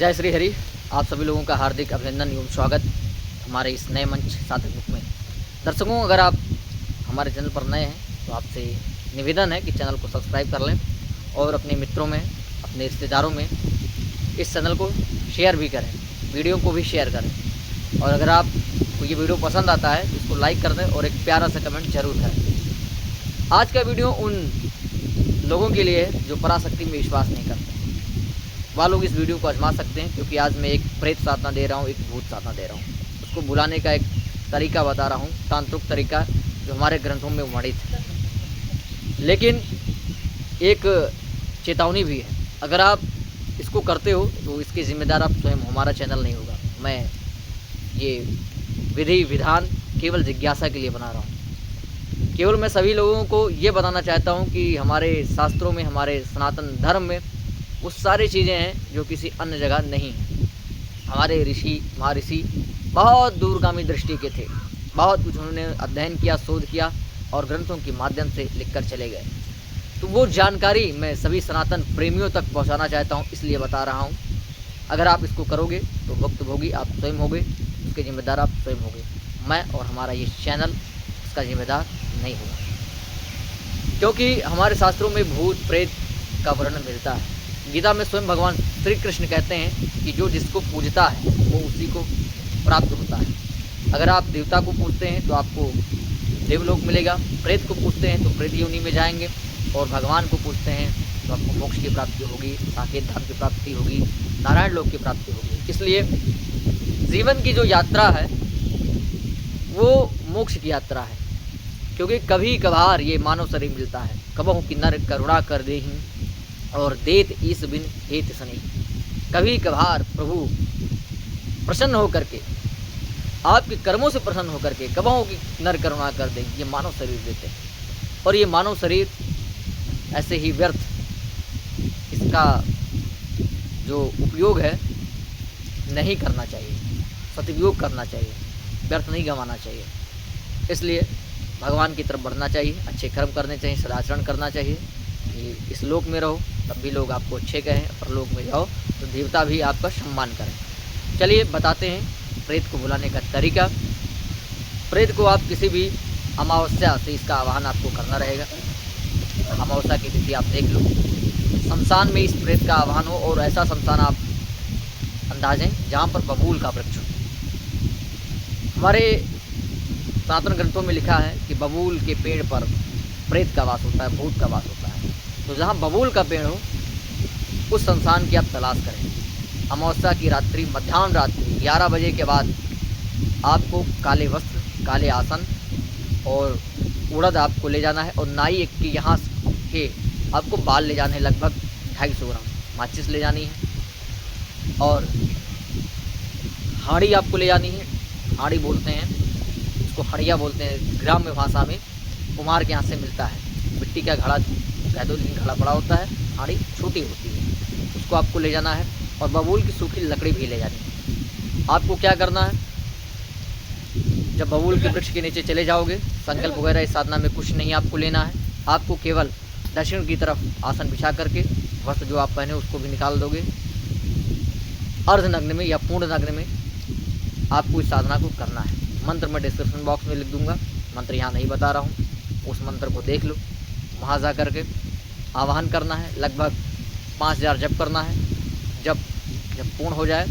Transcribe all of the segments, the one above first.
जय श्री हरि। आप सभी लोगों का हार्दिक अभिनंदन एवं स्वागत हमारे इस नए मंच साधक बुक में। दर्शकों, अगर आप हमारे चैनल पर नए हैं तो आपसे निवेदन है कि चैनल को सब्सक्राइब कर लें और अपने मित्रों में, अपने रिश्तेदारों में इस चैनल को शेयर भी करें, वीडियो को भी शेयर करें। और अगर आपको ये वीडियो पसंद आता है तो इसको लाइक कर दें और एक प्यारा सा कमेंट जरूर करें। आज का वीडियो उन लोगों के लिए है जो पराशक्ति में विश्वास नहीं करते। वह लोग इस वीडियो को आजमा सकते हैं, क्योंकि आज मैं एक प्रेत साधना दे रहा हूँ, एक भूत साधना दे रहा हूँ। उसको बुलाने का एक तरीका बता रहा हूँ, तांत्रिक तरीका जो हमारे ग्रंथों में वर्णित है। लेकिन एक चेतावनी भी है, अगर आप इसको करते हो तो इसके जिम्मेदार आप स्वयं, हमारा चैनल नहीं होगा। मैं ये विधि विधान केवल जिज्ञासा के लिए बना रहा हूँ। केवल मैं सभी लोगों को ये बताना चाहता हूँ कि हमारे शास्त्रों में, हमारे सनातन धर्म में वो सारी चीज़ें हैं जो किसी अन्य जगह नहीं हैं। हमारे ऋषि महर्षि बहुत दूरगामी दृष्टि के थे, बहुत कुछ उन्होंने अध्ययन किया, शोध किया और ग्रंथों के माध्यम से लिखकर चले गए। तो वो जानकारी मैं सभी सनातन प्रेमियों तक पहुंचाना चाहता हूं, इसलिए बता रहा हूं। अगर आप इसको करोगे तो भुक्तभोगी आप स्वयं होगे, उसके जिम्मेदार आप स्वयं होगे। मैं और हमारा ये चैनल उसका जिम्मेदार नहीं होगा, क्योंकि हमारे शास्त्रों में भूत प्रेत का वर्णन मिलता है। गीता में स्वयं भगवान श्री कृष्ण कहते हैं कि जो जिसको पूजता है वो उसी को प्राप्त होता है। अगर आप देवता को पूजते हैं तो आपको देवलोक मिलेगा, प्रेत को पूजते हैं तो प्रेत योनि में जाएंगे, और भगवान को पूजते हैं तो आपको मोक्ष की प्राप्ति होगी, साकेत धाम की प्राप्ति होगी, नारायण लोक की प्राप्ति होगी। इसलिए जीवन की जो यात्रा है वो मोक्ष की यात्रा है, क्योंकि कभी कभार ये मानव शरीर मिलता है। कबहु की नर करुणा कर देहि और देत ईस बिन हेत सनी। कभी कभार प्रभु प्रसन्न होकर के, आपके कर्मों से प्रसन्न होकर के कबहु की नर करुणा कर दें, ये मानव शरीर देते हैं। और ये मानव शरीर ऐसे ही व्यर्थ, इसका जो उपयोग है नहीं करना चाहिए, सदुपयोग करना चाहिए, व्यर्थ नहीं गंवाना चाहिए। इसलिए भगवान की तरफ बढ़ना चाहिए, अच्छे कर्म करने चाहिए, सदाचरण करना चाहिए। कि इस लोक में रहो तब भी लोग आपको अच्छे कहें, परलोक में जाओ तो देवता भी आपका सम्मान करें। चलिए बताते हैं प्रेत को बुलाने का तरीका। प्रेत को आप किसी भी अमावस्या से इसका आवाहन आपको करना रहेगा। अमावस्या की तिथि आप देख लो, शमशान में इस प्रेत का आवाहन हो, और ऐसा शमशान आप अंदाजें जहाँ पर बबूल का वृक्ष हो। हमारे सनातन ग्रंथों में लिखा है कि बबूल के पेड़ पर प्रेत का वास होता है, भूत का वास होता है। तो जहाँ बबूल का पेड़ हो उस शमशान की आप तलाश करें। अमावस्या की रात्रि, मध्याह्न रात्रि 11 बजे के बाद आपको काले वस्त्र, काले आसन और उड़द आपको ले जाना है, और नाई एक के यहाँ के आपको बाल ले जाने हैं, लगभग 250 ग्राम माचिस ले जानी है, और हाड़ी आपको ले जानी है। हाड़ी बोलते हैं उसको, हड़िया बोलते हैं ग्राम्य भाषा में। कुम्हार के यहाँ से मिलता है, मिट्टी का घड़ा कह दो, लेकिन घड़ा बड़ा होता है, हाड़ी छोटी होती है। उसको आपको ले जाना है, और बबूल की सूखी लकड़ी भी ले जानी है। आपको क्या करना है, जब बबूल के वृक्ष के नीचे चले जाओगे, संकल्प वगैरह इस साधना में कुछ नहीं आपको लेना है। आपको केवल दक्षिण की तरफ आसन बिछा करके वस्त्र जो आप पहने उसको भी निकाल दोगे। अर्धनग्न में या पूर्ण नग्न में आपको इस साधना को करना है। मंत्र मैं डिस्क्रिप्शन बॉक्स में लिख दूंगा, मंत्र यहाँ नहीं बता रहा हूँ, उस मंत्र को देख लो। वहाँ जा करके आवाहन करना है, लगभग 5000 जप करना है। जब पूर्ण हो जाए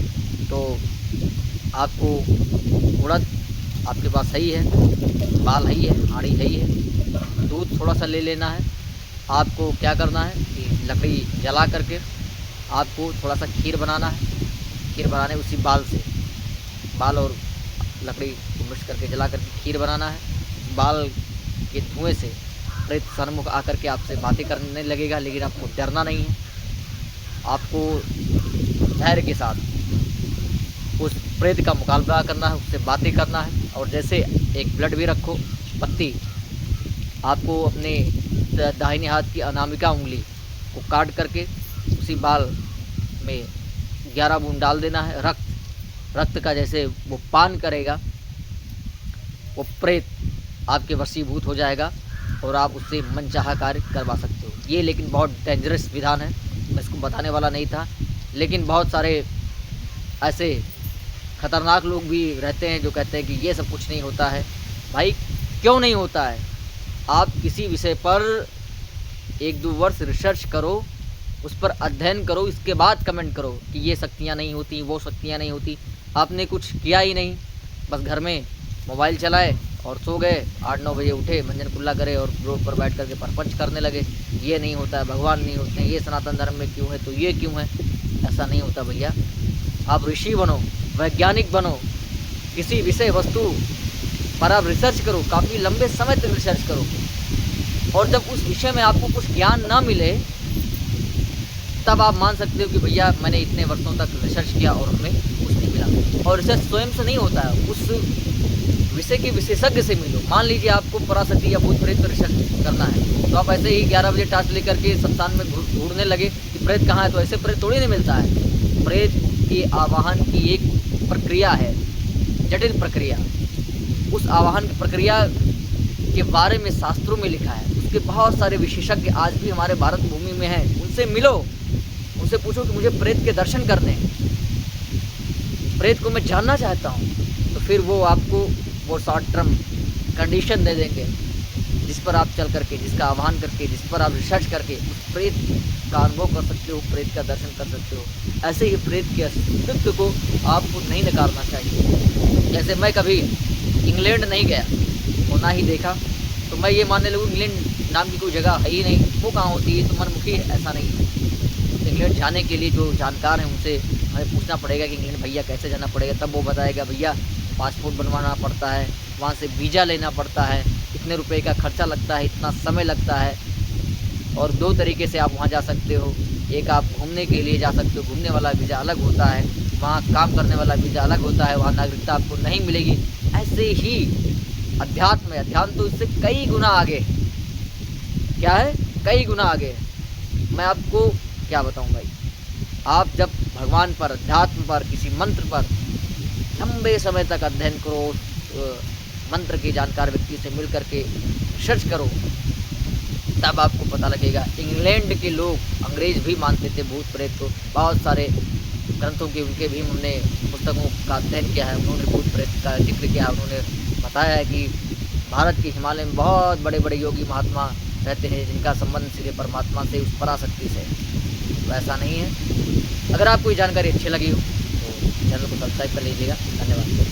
तो आपको उड़द आपके पास सही है, बाल है ही है, हाड़ी है ही है, दूध थोड़ा सा ले लेना है। आपको क्या करना है कि लकड़ी जला करके आपको थोड़ा सा खीर बनाना है। खीर बनाने उसी बाल से, बाल और लकड़ी को मिक्स करके जला करके खीर बनाना है। बाल के धुएं से प्रेत सन्मुख आकर के आपसे बातें करने लगेगा, लेकिन आपको डरना नहीं है। आपको धैर्य के साथ उस प्रेत का मुकाबला करना है, उससे बातें करना है। और जैसे एक ब्लड भी रखो, पत्ती आपको अपने दाहिने हाथ की अनामिका उंगली को काट करके उसी बाल में 11 बूंद डाल देना है। रक्त का जैसे वो पान करेगा, वो प्रेत आपके वशीभूत हो जाएगा और आप उससे मनचाहा कार्य करवा सकते हो। ये लेकिन बहुत डेंजरस विधान है, मैं इसको बताने वाला नहीं था, लेकिन बहुत सारे ऐसे खतरनाक लोग भी रहते हैं जो कहते हैं कि ये सब कुछ नहीं होता है। भाई क्यों नहीं होता है? आप किसी विषय पर 1-2 वर्ष रिसर्च करो, उस पर अध्ययन करो, इसके बाद कमेंट करो कि ये शक्तियाँ नहीं होती, वो शक्तियाँ नहीं होती। आपने कुछ किया ही नहीं, बस घर में मोबाइल चलाए और सो गए, 8-9 बजे उठे, मंजन कुल्ला करे और रोड पर बैठ करके परपंच करने लगे। ये नहीं होता है, भगवान नहीं होते हैं, ये सनातन धर्म में क्यों है, तो ये क्यों है? ऐसा नहीं होता भैया। आप ऋषि बनो, वैज्ञानिक बनो, किसी विषय वस्तु पर आप रिसर्च करो, काफ़ी लंबे समय तक रिसर्च करो, और जब उस विषय में आपको कुछ ज्ञान ना मिले तब आप मान सकते हो कि भैया मैंने इतने वर्षों तक रिसर्च किया और हमें कुछ नहीं मिला। और रिसर्च स्वयं से नहीं होता है, उस विषय के विशेषज्ञ से मिलो। मान लीजिए आपको पराशक्ति या भूत प्रेत पर रिसर्च करना है, तो आप ऐसे ही 11 बजे टास्क लेकर के शमशान में ढूंढने लगे कि प्रेत कहाँ है, तो ऐसे प्रेत थोड़ी नहीं मिलता है। प्रेत के आवाहन की एक प्रक्रिया है, जटिल प्रक्रिया। उस आवाहन की प्रक्रिया के बारे में शास्त्रों में लिखा है, उसके बहुत सारे विशेषज्ञ आज भी हमारे भारत भूमि में हैं। उनसे मिलो, उनसे पूछो कि मुझे प्रेत के दर्शन करने हैं, प्रेत को मैं जानना चाहता हूँ, तो फिर वो आपको वो शॉर्ट टर्म कंडीशन दे देंगे जिस पर आप चल करके, जिसका आह्वान करके, जिस पर आप रिसर्च करके उस प्रेत का अनुभव कर सकते हो, प्रेत का दर्शन कर सकते हो। ऐसे ही प्रेत के अस्तित्व को आपको नहीं नकारना चाहिए। जैसे मैं कभी इंग्लैंड नहीं गया और ना ही देखा, तो मैं ये मानने लगूँ इंग्लैंड नाम की कोई जगह है ही नहीं, वो कहाँ होती है, तो मनमुखी है, ऐसा नहीं है। इंग्लैंड जाने के लिए जो जानकार हैं उनसे हमें पूछना पड़ेगा कि इंग्लैंड भैया कैसे जाना पड़ेगा, तब वो बताएगा भैया पासपोर्ट बनवाना पड़ता है, वहाँ से वीज़ा लेना पड़ता है, इतने रुपए का खर्चा लगता है, इतना समय लगता है। और 2 तरीके से आप वहाँ जा सकते हो, एक आप घूमने के लिए जा सकते हो, घूमने वाला वीज़ा अलग होता है, वहाँ काम करने वाला वीज़ा अलग होता है, वहाँ नागरिकता आपको नहीं मिलेगी। ऐसे ही अध्यात्म है, अध्यात्म तो इससे कई गुना आगे, क्या है, कई गुना आगे है। मैं आपको क्या बताऊं भाई, आप जब भगवान पर, अध्यात्म पर, किसी मंत्र पर लंबे समय तक अध्ययन करो, मंत्र के जानकार व्यक्ति से मिल करके रिसर्च करो, तब आपको पता लगेगा। इंग्लैंड के लोग, अंग्रेज भी मानते थे भूत प्रेत को, बहुत सारे ग्रंथों के उनके भी हमने पुस्तकों का अध्ययन किया है, उन्होंने भूत प्रेत का जिक्र किया है। उन्होंने बताया है कि भारत के हिमालय में बहुत बड़े बड़े योगी महात्मा रहते हैं जिनका संबंध सीधे परमात्मा से, उस पराशक्ति से। तो ऐसा नहीं है। अगर आपको ये जानकारी अच्छी लगी हो तो चैनल को सब्सक्राइब कर लीजिएगा। धन्यवाद।